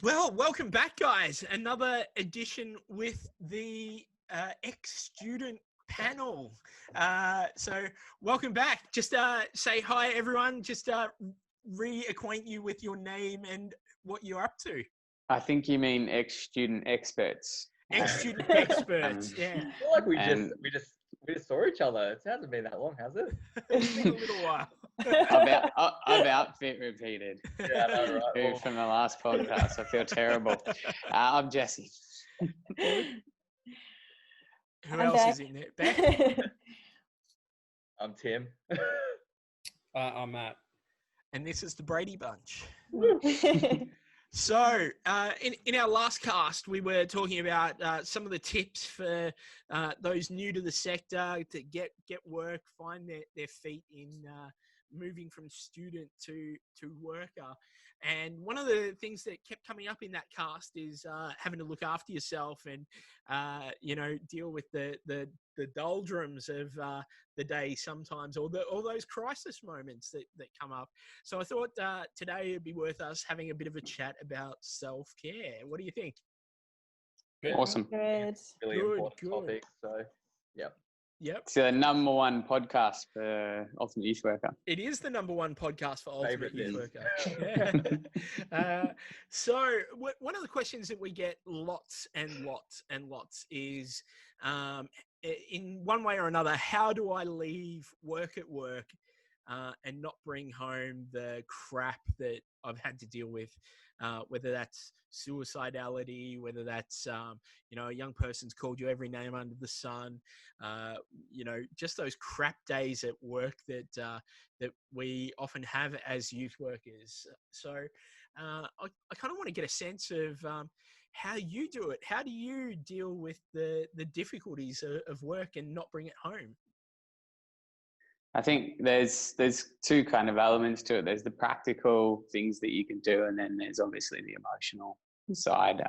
Well, welcome back, guys. Another edition with the ex-student panel. So welcome back. Just say hi, everyone. Just reacquaint you with your name and what you're up to. I think you mean ex-student experts. Ex-student experts, yeah. I feel like we just saw each other. It hasn't been that long, has it? It's been a little while. I've outfit repeated. Yeah, I know, right? From the last podcast. I feel terrible. I'm Jesse. Who I'm else Beck. is in there? Beck? I'm Tim. I'm Matt. And this is the Brady Bunch. So, in our last cast, we were talking about some of the tips for those new to the sector to get work, find their feet in moving from student to worker. And one of the things that kept coming up in that cast is having to look after yourself and, deal with the doldrums of the day sometimes, or those crisis moments that come up. So I thought today it'd be worth us having a bit of a chat about self-care. What do you think? Awesome. Good. Really Good, important good. topic. So, yep. Yep. It's the number one podcast for Ultimate Youth Worker. It is the number one podcast for Ultimate Favourite Youth list. Worker. Yeah. So one of the questions that we get lots and lots and lots is, in one way or another, how do I leave work at work and not bring home the crap that I've had to deal with, whether that's suicidality, whether that's, a young person's called you every name under the sun, just those crap days at work that we often have as youth workers. So I kind of want to get a sense of how you do it. How do you deal with the difficulties of work and not bring it home? I think there's two kind of elements to it. There's the practical things that you can do, and then there's obviously the emotional side.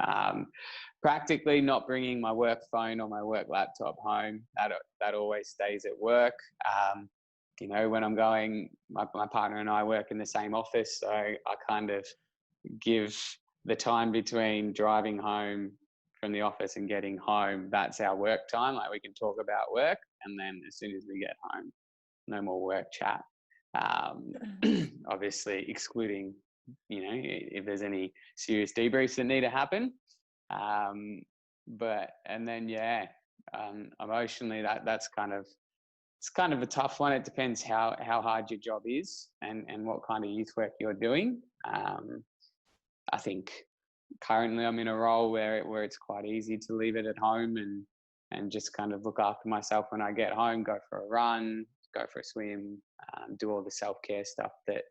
Practically, not bringing my work phone or my work laptop home. That always stays at work. When I'm going, my partner and I work in the same office, so I kind of give the time between driving home from the office and getting home. That's our work time. Like, we can talk about work, and then as soon as we get home, no more work chat. Obviously excluding, if there's any serious debriefs that need to happen. Emotionally, that's it's kind of a tough one. It depends how hard your job is and what kind of youth work you're doing. I think currently I'm in a role where it's quite easy to leave it at home and just kind of look after myself when I get home, go for a run, go for a swim, do all the self-care stuff that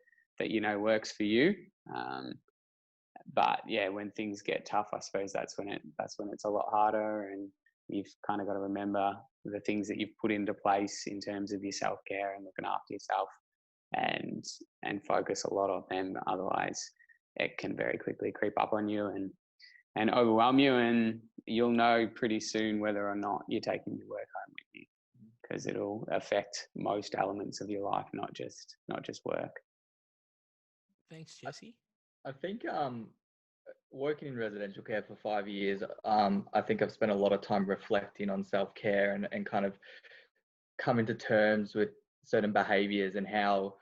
works for you. But yeah, when things get tough, I suppose that's when it's a lot harder, and you've kind of got to remember the things that you've put into place in terms of your self-care and looking after yourself, and focus a lot on them. Otherwise, it can very quickly creep up on you and overwhelm you, and you'll know pretty soon whether or not you're taking your work home with you, because it'll affect most elements of your life, not just work. Thanks, Jesse. I think working in residential care for 5 years, I think I've spent a lot of time reflecting on self-care and kind of coming to terms with certain behaviours and how,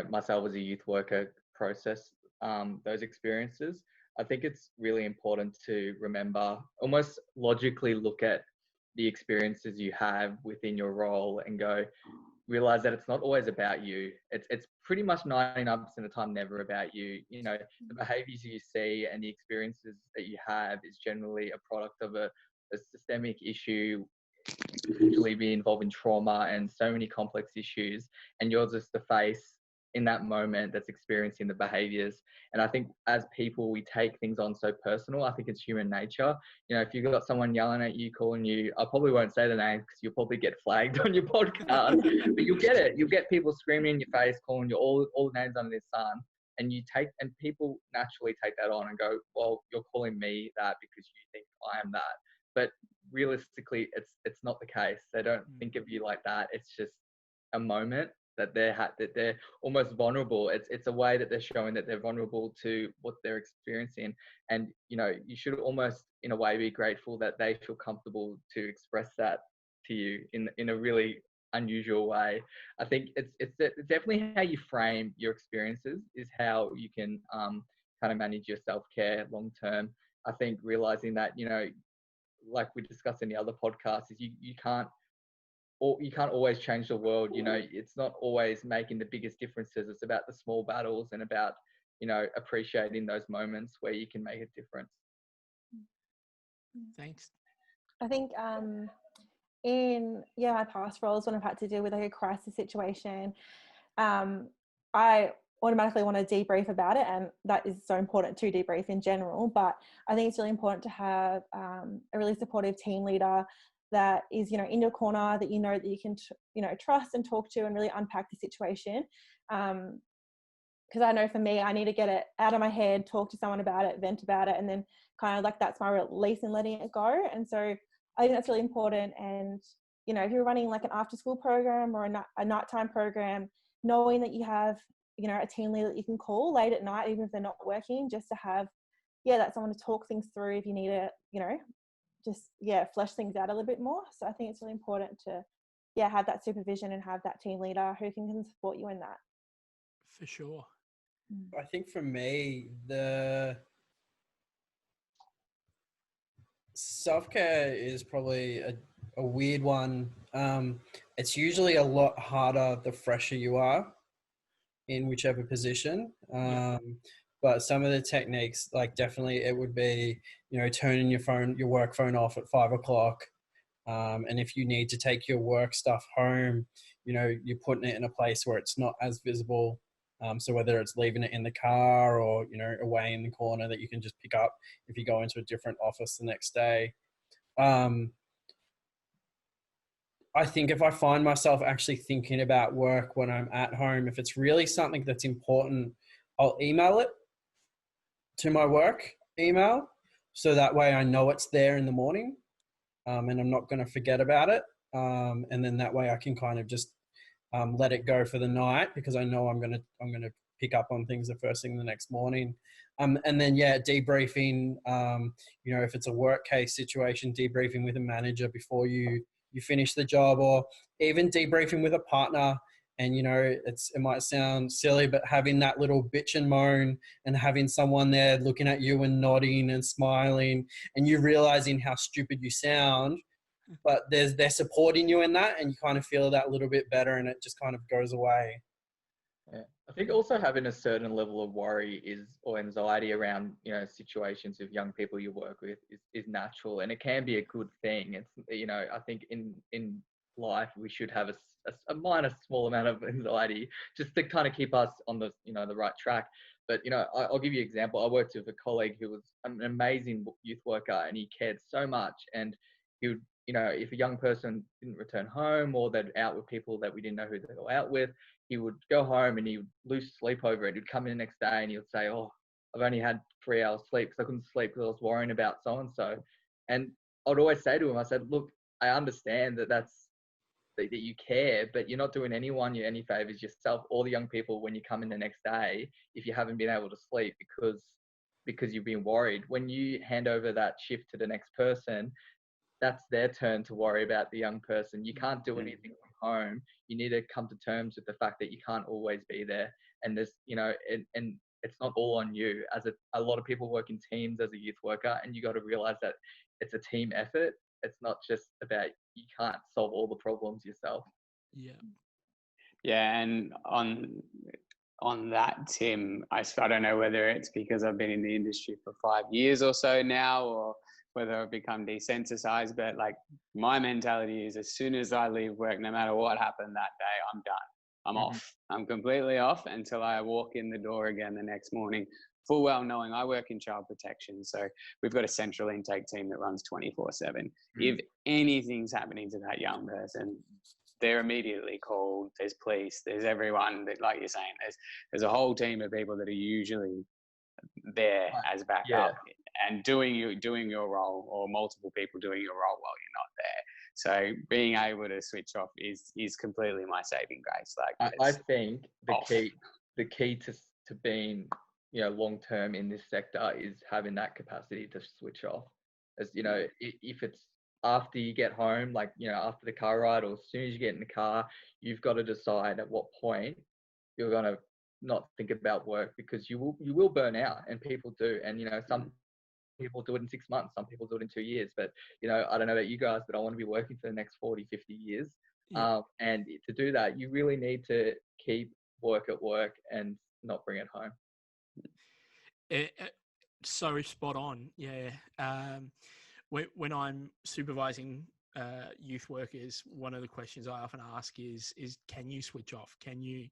myself as a youth worker process those experiences. I think it's really important to remember, almost logically look at the experiences you have within your role and realize that it's not always about you. It's pretty much 99% of the time never about you. The behaviors you see and the experiences that you have is generally a product of a systemic issue, usually be involving trauma and so many complex issues, and you're just the face in that moment that's experiencing the behaviors. And I think as people, we take things on so personal. I think it's human nature. If you've got someone yelling at you, calling you, I probably won't say the name because you'll probably get flagged on your podcast, but you'll get it. You'll get people screaming in your face, calling you all the names under the sun. And people naturally take that on and go, well, you're calling me that because you think I am that. But realistically, it's not the case. They don't think of you like that. It's just a moment that they're almost vulnerable. It's a way that they're showing that they're vulnerable to what they're experiencing. And, you know, you should almost in a way be grateful that they feel comfortable to express that to you in a really unusual way. I think it's definitely how you frame your experiences is how you can kind of manage your self-care long term. I think realizing that, you know, like we discussed in the other podcasts, is you can't always change the world. You know, it's not always making the biggest differences. It's about the small battles and about, you know, appreciating those moments where you can make a difference. Thanks. I think in my past roles, when I've had to deal with like a crisis situation, I automatically want to debrief about it, and that is so important to debrief in general. But I think it's really important to have a really supportive team leader that is, you know, in your corner, that you know that you can trust and talk to and really unpack the situation. Because I know for me, I need to get it out of my head, talk to someone about it, vent about it, and then kind of like that's my release and letting it go. And so I think that's really important. And, you know, if you're running like an after school program or a nighttime program, knowing that you have, you know, a team leader that you can call late at night, even if they're not working, just to have, that's someone to talk things through if you need to, you know, just, flesh things out a little bit more. So I think it's really important to, have that supervision and have that team leader who can support you in that. For sure. I think for me, the self-care is probably a weird one. It's usually a lot harder the fresher you are in whichever position. But some of the techniques, like definitely it would be, you know, turning your work phone off at 5 o'clock. And if you need to take your work stuff home, you know, you're putting it in a place where it's not as visible. So whether it's leaving it in the car or, you know, away in the corner that you can just pick up if you go into a different office the next day. I think if I find myself actually thinking about work when I'm at home, if it's really something that's important, I'll email it to my work email. So that way I know it's there in the morning, and I'm not going to forget about it. And then that way I can kind of just let it go for the night, because I know I'm going to pick up on things the first thing the next morning. And then, debriefing, you know, if it's a work case situation, debriefing with a manager before you finish the job, or even debriefing with a partner. And, you know, it might sound silly, but having that little bitch and moan and having someone there looking at you and nodding and smiling, and you realizing how stupid you sound, but they're supporting you in that, and you kind of feel that little bit better, and it just kind of goes away. Yeah. I think also having a certain level of worry or anxiety around, you know, situations of young people you work with is natural, and it can be a good thing. It's, you know, I think in life we should have a minor small amount of anxiety just to kind of keep us on the, you know, the right track. But, you know, I'll give you an example. I worked with a colleague who was an amazing youth worker, and he cared so much. And he would, you know, if a young person didn't return home or they're out with people that we didn't know who they were out with, he would go home and he would lose sleep over it. He'd come in the next day and he would say, "Oh, I've only had 3 hours sleep because I couldn't sleep because I was worrying about so-and-so." And I'd always say to him, I said, "Look, I understand that that you care, but you're not doing anyone any favors, yourself or the young people, when you come in the next day, if you haven't been able to sleep because you've been worried. When you hand over that shift to the next person, that's their turn to worry about the young person. You can't do anything from home. You need to come to terms with the fact that you can't always be there. And there's, you know, and it's not all on you. As a lot of people work in teams as a youth worker, and you got to realize that it's a team effort. It's not just about, you can't solve all the problems yourself. Yeah. Yeah, and on that, Tim, I don't know whether it's because I've been in the industry for 5 years or so now, or whether I've become desensitized, but like my mentality is, as soon as I leave work, no matter what happened that day, I'm done. I'm off. I'm completely off until I walk in the door again the next morning, full well knowing I work in child protection. So we've got a central intake team that runs 24/7. If anything's happening to that young person, they're immediately called. There's police, there's everyone that, like you're saying, there's a whole team of people that are usually there as backup and doing your role, or multiple people doing your role while you're not there. So being able to switch off is completely my saving grace. Like I think the off. key to being, you know, long term in this sector is having that capacity to switch off. As you know, if it's after you get home, like, you know, after the car ride, or as soon as you get in the car, you've got to decide at what point you're going to not think about work, because you will burn out, and people do. And, you know, some people do it in 6 months, some people do it in 2 years, but, you know, I don't know about you guys, but I want to be working for the next 40, 50 years. Yeah. And to do that, you really need to keep work at work and not bring it home. So spot on. Yeah. When I'm supervising youth workers, one of the questions I often ask is can you switch off? Can you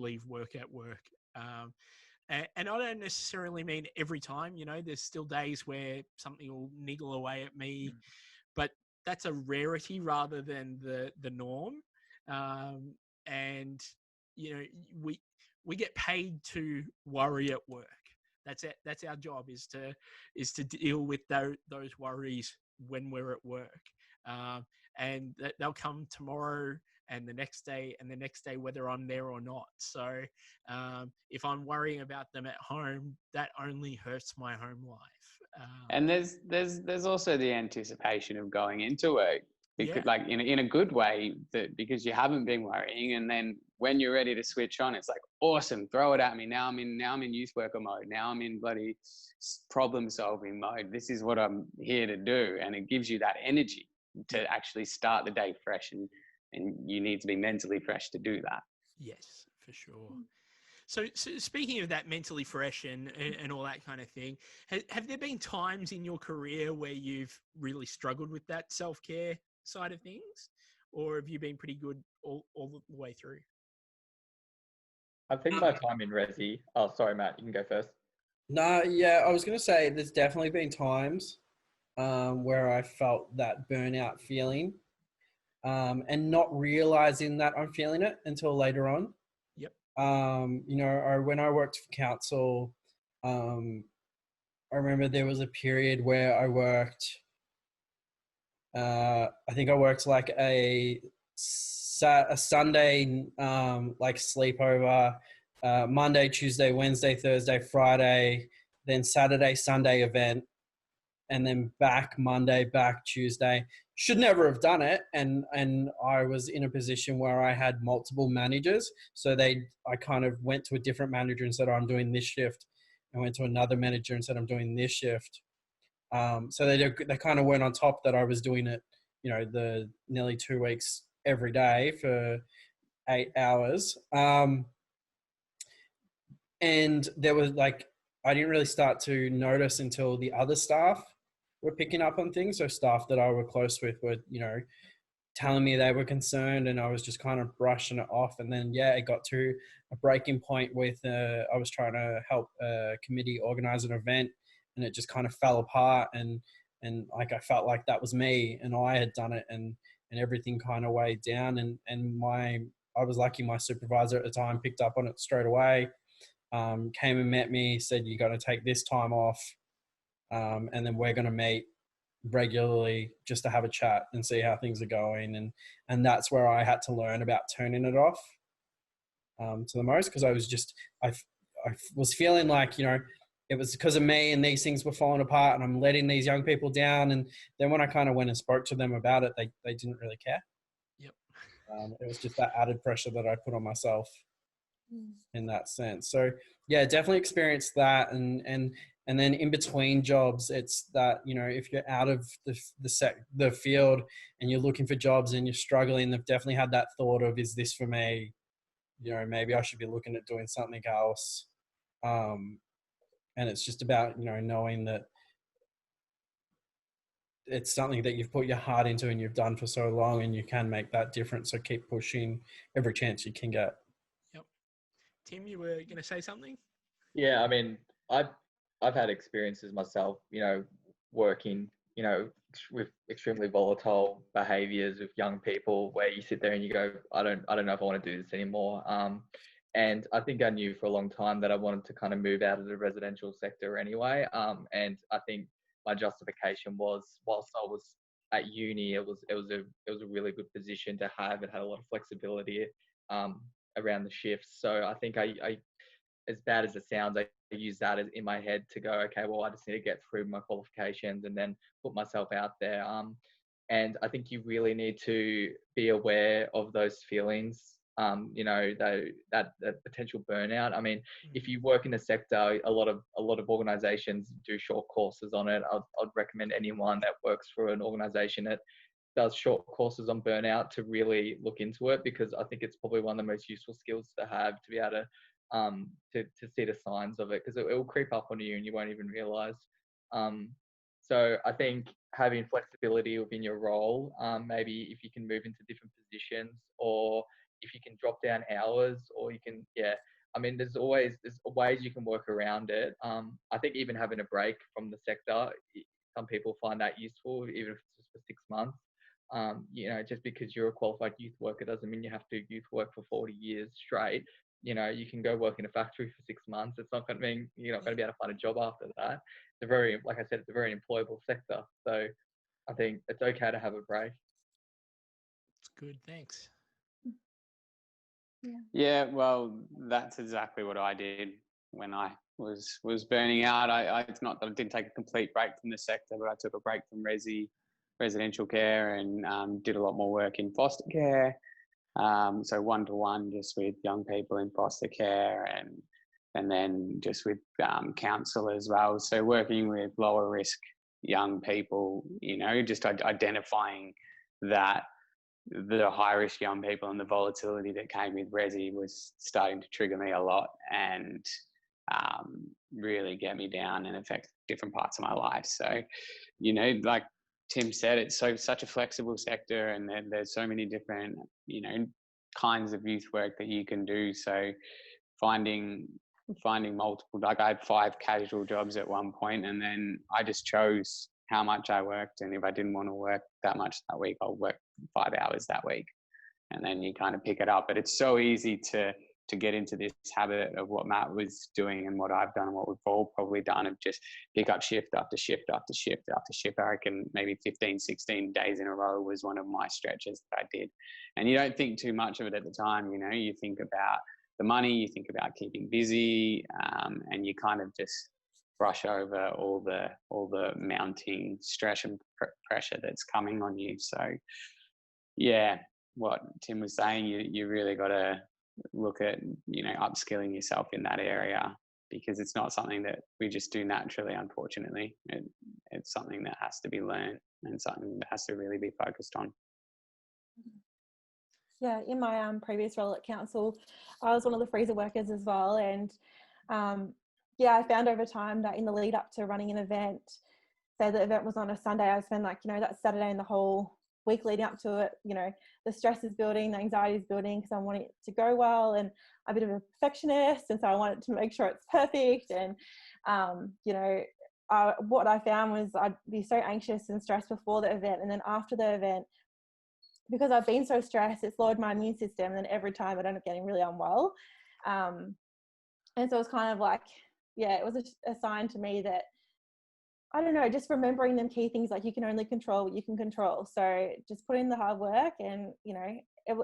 leave work at work? And I don't necessarily mean every time. You know, there's still days where something will niggle away at me, but that's a rarity rather than the norm. And you know, we get paid to worry at work. That's it. That's our job, is to deal with those worries when we're at work. And they'll come tomorrow and the next day and the next day, whether I'm there or not. So if I'm worrying about them at home, that only hurts my home life. And there's also the anticipation of going into work, because, Yeah. like in a good way, that because you haven't been worrying, and then when you're ready to switch on, it's like, awesome, throw it at me. Now I'm in youth worker mode. Now I'm in bloody problem solving mode. This is what I'm here to do, and it gives you that energy to actually start the day fresh, and you need to be mentally fresh to do that. Yes, for sure. So speaking of that, mentally fresh and all that kind of thing, have there been times in your career where you've really struggled with that self-care side of things, or have you been pretty good all the way through? I think my time in Resi. Oh, sorry, Matt, you can go first. No, yeah, I was going to say there's definitely been times where I felt that burnout feeling, and not realizing that I'm feeling it until later on. Yep. You know, when I worked for council, I remember there was a period where I worked, I think I worked like a Sunday, like sleepover, Monday, Tuesday, Wednesday, Thursday, Friday, then Saturday, Sunday event, and then back Monday, back Tuesday. Should never have done it. And I was in a position where I had multiple managers. So I kind of went to a different manager and said, oh, I'm doing this shift. I went to another manager and said, I'm doing this shift. So they kind of weren't on top that I was doing it, you know, the nearly 2 weeks every day for 8 hours. And there was like, I didn't really start to notice until the other staff were picking up on things. So staff that I were close with were, you know, telling me they were concerned, and I was just kind of brushing it off. And then, yeah, it got to a breaking point with, I was trying to help a committee organize an event, and it just kind of fell apart. And like, I felt like that was me and I had done it, and everything kind of weighed down. And I was lucky my supervisor at the time picked up on it straight away. Came and met me, said, you're going to take this time off, and then we're going to meet regularly just to have a chat and see how things are going. And that's where I had to learn about turning it off to the most, because I was feeling like, you know, it was because of me and these things were falling apart and I'm letting these young people down. And then when I kind of went and spoke to them about it, they didn't really care. Yep. It was just that added pressure that I put on myself in that sense. So yeah, definitely experienced that. And then in between jobs, it's that, you know, if you're out of the field and you're looking for jobs and you're struggling, they've definitely had that thought of, is this for me? You know, maybe I should be looking at doing something else. And it's just about, you know, knowing that it's something that you've put your heart into and you've done for so long, and you can make that difference. So keep pushing every chance you can get. Yep. Tim, you were going to say something? Yeah, I mean, I've had experiences myself, you know, working, you know, with extremely volatile behaviors with young people, where you sit there and you go, I don't know if I want to do this anymore. And I think I knew for a long time that I wanted to kind of move out of the residential sector anyway. And I think my justification was, whilst I was at uni, it was a really good position to have. It had a lot of flexibility around the shifts. So I think I as bad as it sounds, I use that as in my head to go, okay, well, I just need to get through my qualifications and then put myself out there. And I think you really need to be aware of those feelings, you know, that potential burnout. I mean, if you work in the sector, a lot of organizations do short courses on it. I'd recommend anyone that works for an organization that does short courses on burnout to really look into it, because I think it's probably one of the most useful skills to have, to be able to see the signs of it, because it will creep up on you and you won't even realize. So I think having flexibility within your role, maybe if you can move into different positions, or if you can drop down hours, or you can, I mean, there's ways you can work around it. I think even having a break from the sector, some people find that useful, even if it's just for 6 months. You know, just because you're a qualified youth worker doesn't mean you have to youth work for 40 years straight. You know, you can go work in a factory for 6 months. It's not going to mean you're not going to be able to find a job after that. It's a very, like I said, it's a very employable sector. So I think it's okay to have a break. It's good. Thanks. Yeah, well, that's exactly what I did when I was burning out. It's not that I didn't take a complete break from the sector, but I took a break from residential care, and did a lot more work in foster care. So one-to-one just with young people in foster care, and then just with counsel as well. So working with lower risk young people, you know, just identifying that the high risk young people and the volatility that came with resi was starting to trigger me a lot, and really get me down and affect different parts of my life. So, you know, like Tim said, it's such a flexible sector, and there's so many different, you know, kinds of youth work that you can do. So finding multiple, like I had 5 casual jobs at one point, and then I just chose how much I worked, and if I didn't want to work that much that week, I'll work 5 hours that week, and then you kind of pick it up. But it's so easy to get into this habit of what Matt was doing and what I've done and what we've all probably done, of just pick up shift after shift after shift after shift. I reckon maybe 15, 16 days in a row was one of my stretches that I did. And you don't think too much of it at the time, you know, you think about the money, you think about keeping busy, and you kind of just brush over all the mounting stress and pressure that's coming on you. So yeah, what Tim was saying, you really got to look at, you know, upskilling yourself in that area, because it's not something that we just do naturally, unfortunately. It's something that has to be learned, and something that has to really be focused on. Yeah, in my previous role at council, I was one of the freezer workers as well, and I found over time that in the lead up to running an event, say the event was on a Sunday, I would spend, like, you know, that Saturday and the whole week leading up to it, you know, the stress is building, the anxiety is building, because I want it to go well, and I'm a bit of a perfectionist, and so I wanted to make sure it's perfect. And you know, what I found was I'd be so anxious and stressed before the event, and then after the event, because I've been so stressed, it's lowered my immune system, and then every time I'd end up getting really unwell. And so it's kind of like, it was a sign to me that, I don't know, just remembering them key things, like you can only control what you can control. So just put in the hard work, and, you know,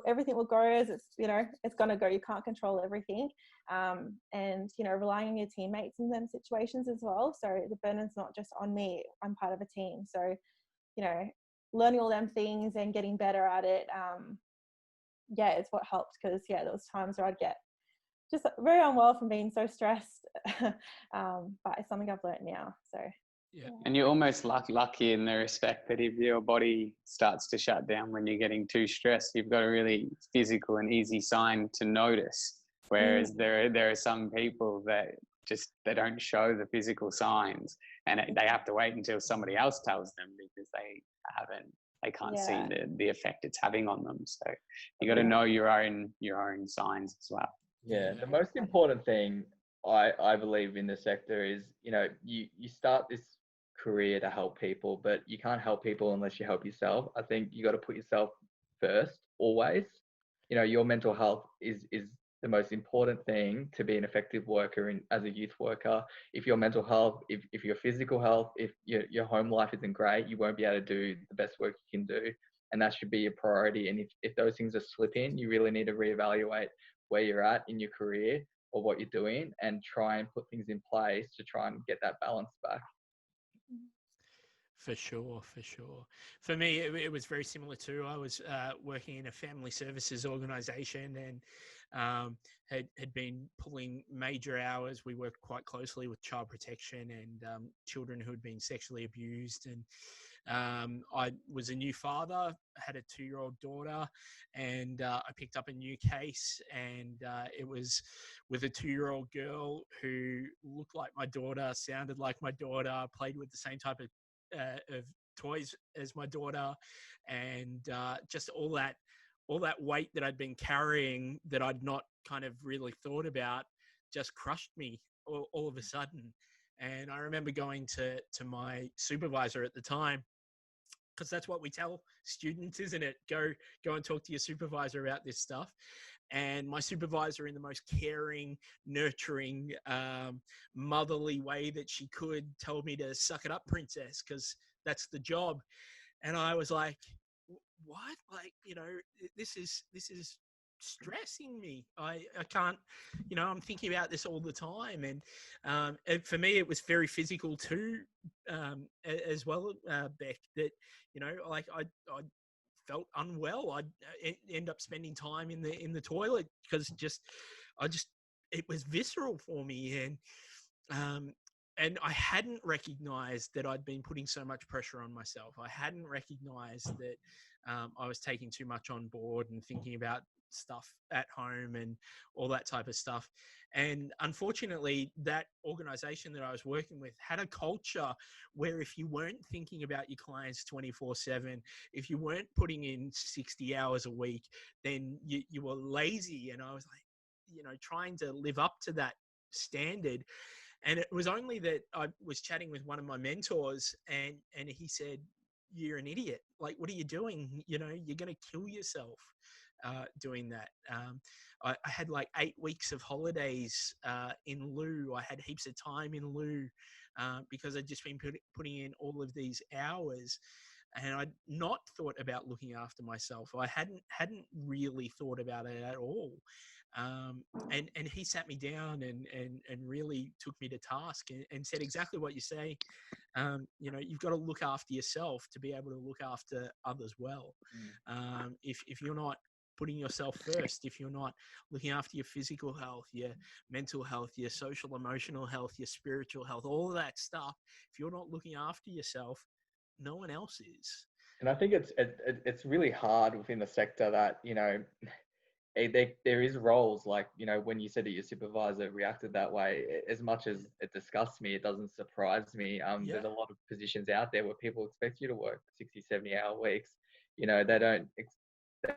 everything will go as it's, you know, it's going to go. You can't control everything. And, you know, relying on your teammates in them situations as well. So the burden's not just on me, I'm part of a team. So, you know, learning all them things and getting better at it, it's what helped, because there was times where I'd get just very unwell from being so stressed. But it's something I've learned now. So and you're almost lucky in the respect that if your body starts to shut down when you're getting too stressed, you've got a really physical and easy sign to notice. Whereas there are some people that just, they don't show the physical signs, and they have to wait until somebody else tells them, because they can't see the effect it's having on them. So you got to know your own signs as well. Yeah, the most important thing I believe in the sector is, you know, you start this career to help people, but you can't help people unless you help yourself. I think you got to put yourself first always. You know, your mental health is the most important thing to be an effective worker as a youth worker. If your mental health, if your physical health, if your home life isn't great, you won't be able to do the best work you can do. And that should be your priority. And if those things are slipping, you really need to reevaluate where you're at in your career or what you're doing, and try and put things in place to try and get that balance back. For sure, for sure. For me, it was very similar too. I was working in a family services organisation, and had been pulling major hours. We worked quite closely with child protection and children who had been sexually abused. And I was a new father, had a 2-year-old daughter, and I picked up a new case, and it was with a 2-year-old girl who looked like my daughter, sounded like my daughter, played with the same type of toys as my daughter, and just all that weight that I'd been carrying that I'd not kind of really thought about just crushed me all of a sudden. And I remember going to my supervisor at the time, because that's what we tell students, isn't it? Go and talk to your supervisor about this stuff. And my supervisor, in the most caring, nurturing, motherly way that she could, told me to suck it up, princess, because that's the job. And I was like, what? Like, this is stressing me. I can't, I'm thinking about this all the time. And for me, it was very physical too, as well, Beck, that, like I felt unwell. I'd end up spending time in the toilet because it was visceral for me. And I hadn't recognized that I'd been putting so much pressure on myself. I hadn't recognized that I was taking too much on board and thinking about stuff at home and all that type of stuff. And unfortunately, that organization that I was working with had a culture where if you weren't thinking about your clients 24/7, if you weren't putting in 60 hours a week, then you were lazy. And I was like, trying to live up to that standard. And it was only that I was chatting with one of my mentors, and he said, "You're an idiot. Like, what are you doing? You're going to kill yourself doing that." I had like 8 weeks of holidays in lieu. I had heaps of time in lieu because I'd just been putting in all of these hours. And I'd not thought about looking after myself. I hadn't really thought about it at all. And he sat me down and really took me to task and said exactly what you say. You've got to look after yourself to be able to look after others well. If you're not putting yourself first, if you're not looking after your physical health, your mental health, your social, emotional health, your spiritual health, all of that stuff, if you're not looking after yourself, no one else is. And I think it's really hard within the sector that, there is roles like, when you said that your supervisor reacted that way, as much as it disgusts me, it doesn't surprise me. There's a lot of positions out there where people expect you to work 60, 70-hour weeks.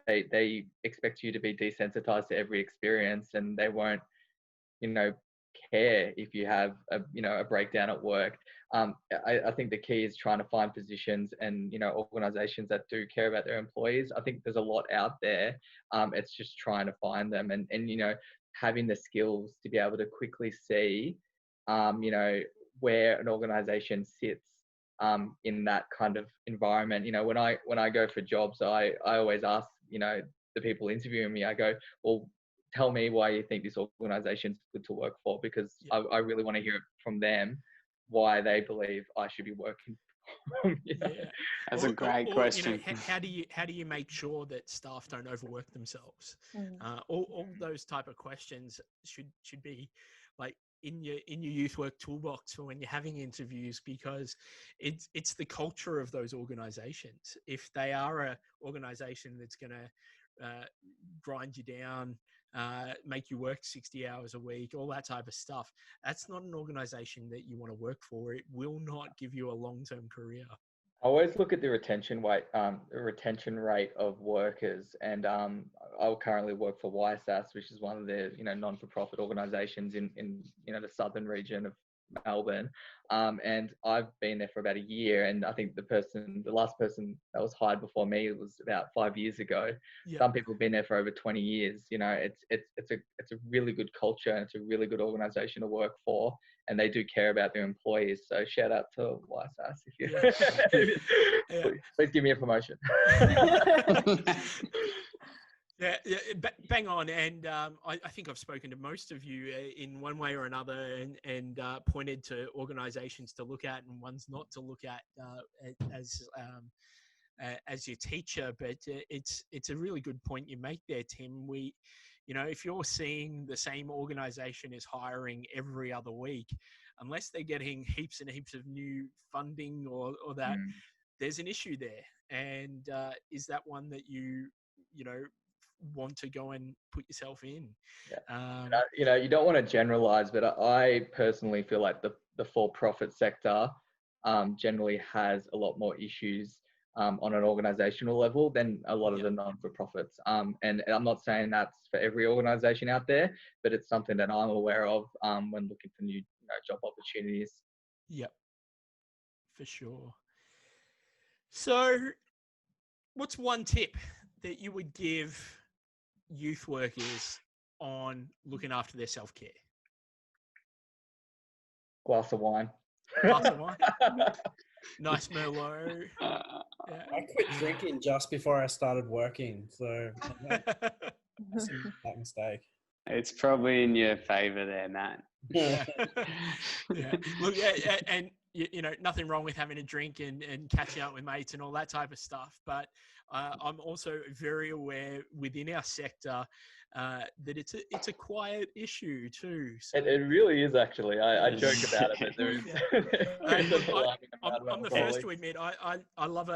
They expect you to be desensitized to every experience, and they won't, care if you have a breakdown at work. I think the key is trying to find positions and organizations that do care about their employees. I think there's a lot out there. It's just trying to find them and having the skills to be able to quickly see where an organization sits in that kind of environment. When I go for jobs, I always ask the people interviewing me, I go, well, tell me why you think this organization is good to work for, because I really want to hear from them why they believe I should be working for them. That's a great question. How do you make sure that staff don't overwork themselves? All those type of questions should be like in your youth work toolbox for when you're having interviews, because it's the culture of those organizations. If they are a organization that's going to grind you down, make you work 60 hours a week, all that type of stuff, that's not an organization that you want to work for. It will not give you a long-term career. I always look at the retention rate of workers, and I currently work for YSAS, which is one of the non-for-profit organisations in the southern region of Melbourne. And I've been there for about a year, and I think the last person that was hired before me was about 5 years ago. Yeah. Some people have been there for over 20 years. You know, it's a really good culture, and it's a really good organization to work for, and they do care about their employees. So shout out to YSAS if you please give me a promotion. Yeah, bang on. And I think I've spoken to most of you in one way or another, and pointed to organisations to look at and ones not to look at as your teacher. But it's a really good point you make there, Tim. If you're seeing the same organisation is hiring every other week, unless they're getting heaps and heaps of new funding or that, there's an issue there. And is that one that you want to go and put yourself in? You don't want to generalize, but I personally feel like the for-profit sector generally has a lot more issues on an organizational level than a lot of the non-for-profits. And I'm not saying that's for every organization out there, but it's something that I'm aware of when looking for new job opportunities. Yep, for sure. So what's one tip that you would give youth workers on looking after their self-care? Glass of wine. Glass of wine. Nice Merlot. I quit drinking just before I started working, so that's that mistake. It's probably in your favour there, Matt. Yeah. Look, and nothing wrong with having a drink and catching up with mates and all that type of stuff. But I'm also very aware within our sector that it's a quiet issue too. So, it really is, actually. I joke about it, but there is. I'm the first to admit I love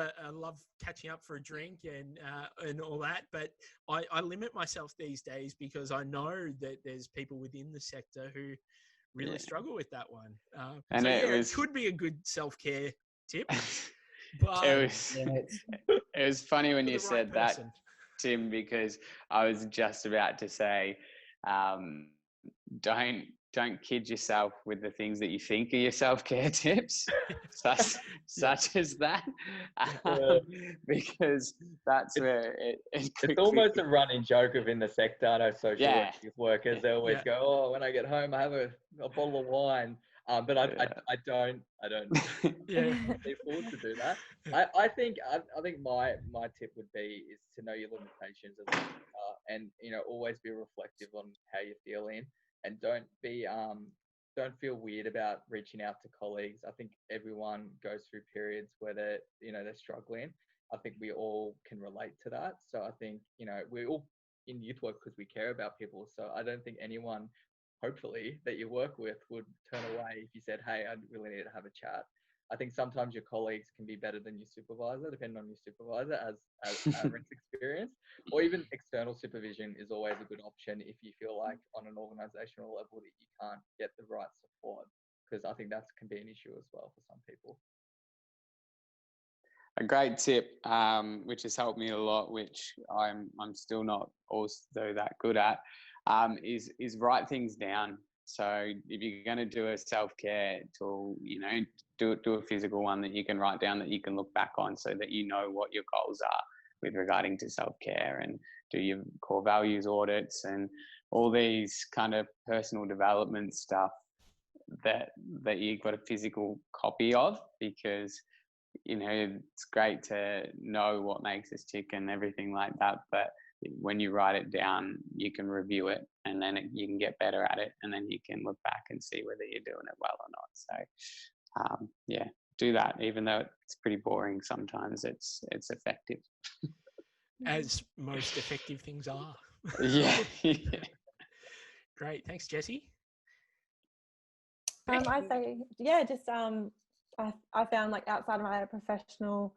catching up for a drink and all that, but I limit myself these days because I know that there's people within the sector who really struggle with that one. And it could be a good self-care tip. But it was funny when you said that, Tim, because I was just about to say, don't kid yourself with the things that you think are your self-care tips, such as that, because that's where it's almost a running joke within the sector. I know social workers, they always go, "Oh, when I get home, I have a bottle of wine." But I don't afford to do that. I think my tip would be is to know your limitations as a worker, and always be reflective on how you're feeling, and don't feel weird about reaching out to colleagues. I think everyone goes through periods where they're struggling. I think we all can relate to that. So I think we're all in youth work because we care about people. So I don't think anyone, hopefully, that you work with would turn away if you said, "Hey, I really need to have a chat." I think sometimes your colleagues can be better than your supervisor, depending on your supervisor, as average experience, or even external supervision is always a good option if you feel like on an organizational level that you can't get the right support, because I think that can be an issue as well for some people. A great tip, which has helped me a lot, which I'm still not also that good at, is write things down. So if you're going to do a self-care tool, do a physical one that you can write down, that you can look back on, so that you know what your goals are with regarding to self-care, and do your core values audits and all these kind of personal development stuff that you've got a physical copy of, because it's great to know what makes us tick and everything like that, but when you write it down, you can review it, and then you can get better at it, and then you can look back and see whether you're doing it well or not. So do that, even though it's pretty boring sometimes. It's effective, as most effective things are. Yeah. Great, thanks, Jessie. I say, just I found, like, outside of my professional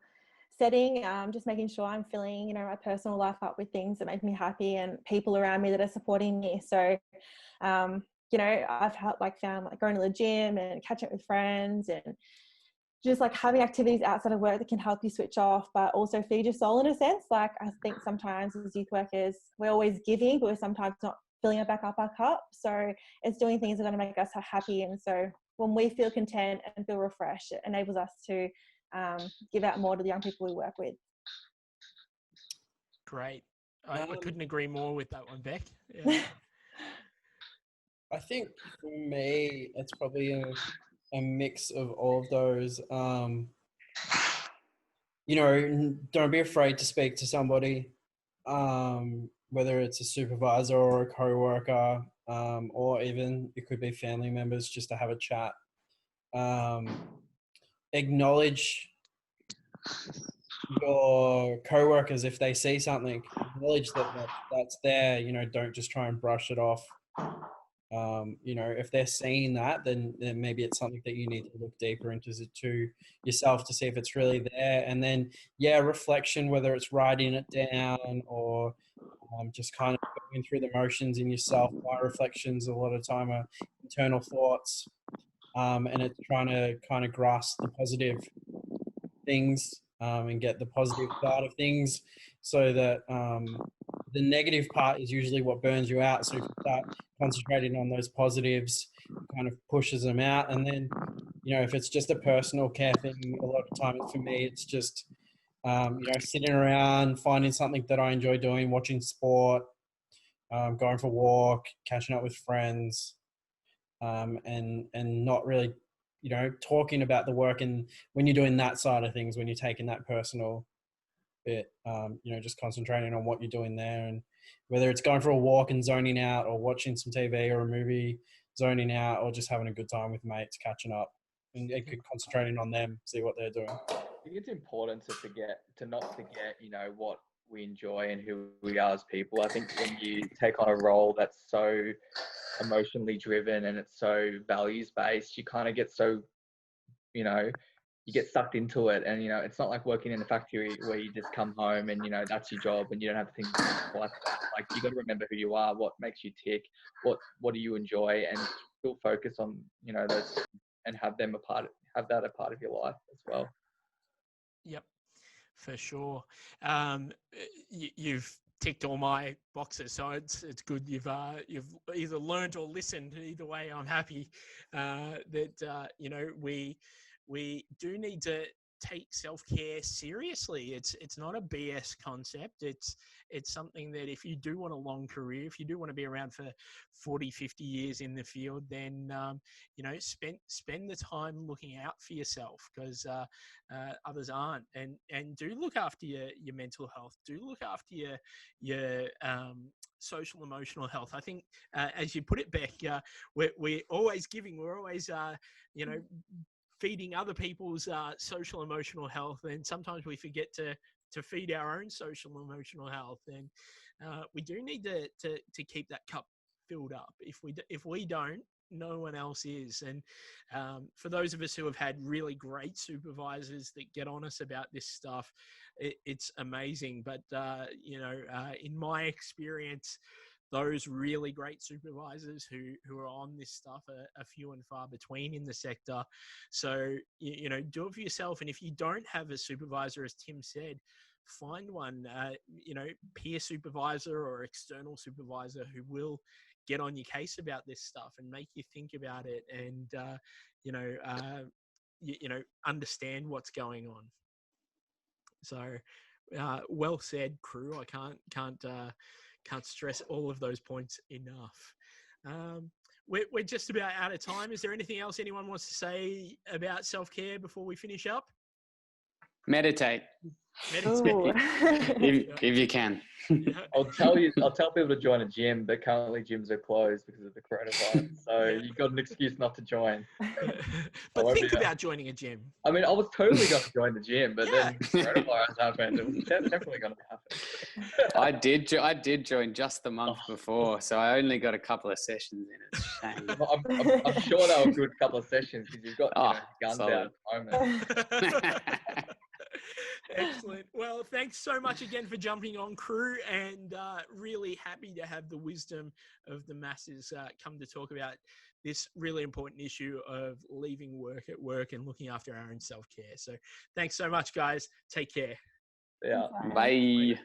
setting, just making sure I'm filling my personal life up with things that make me happy, and people around me that are supporting me. So I've found going to the gym and catching up with friends, and just like having activities outside of work that can help you switch off, but also feed your soul in a sense. Like, I think sometimes as youth workers, we're always giving, but we're sometimes not filling it back up our cup. So it's doing things that are going to make us happy. And so when we feel content and feel refreshed, it enables us to give out more to the young people we work with. Great. I couldn't agree more with that one, Beck. Yeah. I think for me, it's probably a mix of all of those. Don't be afraid to speak to somebody, whether it's a supervisor or a co-worker, or even it could be family members, just to have a chat. Acknowledge your co-workers if they see something. Acknowledge that's there. Don't just try and brush it off. If they're seeing that, then maybe it's something that you need to look deeper into to yourself to see if it's really there. And then, reflection, whether it's writing it down or just kind of going through the motions in yourself. My reflections a lot of time are internal thoughts, and it's trying to kind of grasp the positive things and get the positive side of things, so that the negative part is usually what burns you out. So if you start concentrating on those positives, it kind of pushes them out. And then, if it's just a personal care thing, a lot of times for me, it's just, sitting around, finding something that I enjoy doing, watching sport, going for a walk, catching up with friends, and not really, talking about the work. And when you're doing that side of things, when you're taking that personal bit, just concentrating on what you're doing there, and whether it's going for a walk and zoning out, or watching some TV or a movie, zoning out, or just having a good time with mates, catching up, and concentrating on them, see what they're doing. I think it's important to not forget, what we enjoy and who we are as people. I think when you take on a role that's so emotionally driven and it's so values based, you kind of get so, you get sucked into it. And, it's not like working in a factory where you just come home and, that's your job and you don't have to think like that. Like, you got to remember who you are, what makes you tick, what do you enjoy, and still focus on, those, and have that a part of your life as well. Yep, for sure. You've ticked all my boxes, so it's good you've either learned or listened. Either way, I'm happy that we do need to take self-care seriously. It's not a BS concept. It's something that if you do want a long career, if you do want to be around for 40, 50 years in the field, then, spend the time looking out for yourself, because others aren't. And do look after your mental health. Do look after your social emotional health. I think, as you put it, Beck, we're always giving. We're always, feeding other people's social emotional health, and sometimes we forget to feed our own social emotional health. And we do need to keep that cup filled up. If we don't, no one else is. And for those of us who have had really great supervisors that get on us about this stuff, it's amazing. But in my experience, those really great supervisors who are on this stuff are few and far between in the sector. So, do it for yourself. And if you don't have a supervisor, as Tim said, find one, peer supervisor or external supervisor who will get on your case about this stuff and make you think about it, and, understand what's going on. So, well said, crew. I can't stress all of those points enough. We're just about out of time. Is there anything else anyone wants to say about self-care before we finish up? Meditate. if you can. I'll tell people to join a gym, but currently gyms are closed because of the coronavirus. So you've got an excuse not to join. But think about joining a gym. I mean, I was totally going to join the gym, but then coronavirus happened. It was definitely going to happen. I did join just the month before, so I only got a couple of sessions in. It's a shame. I'm sure they were a good couple of sessions, because you've got guns solid. out at the moment. Excellent. Well, thanks so much again for jumping on, crew, and really happy to have the wisdom of the masses come to talk about this really important issue of leaving work at work and looking after our own self-care. So thanks so much, guys. Take care. Yeah. Bye.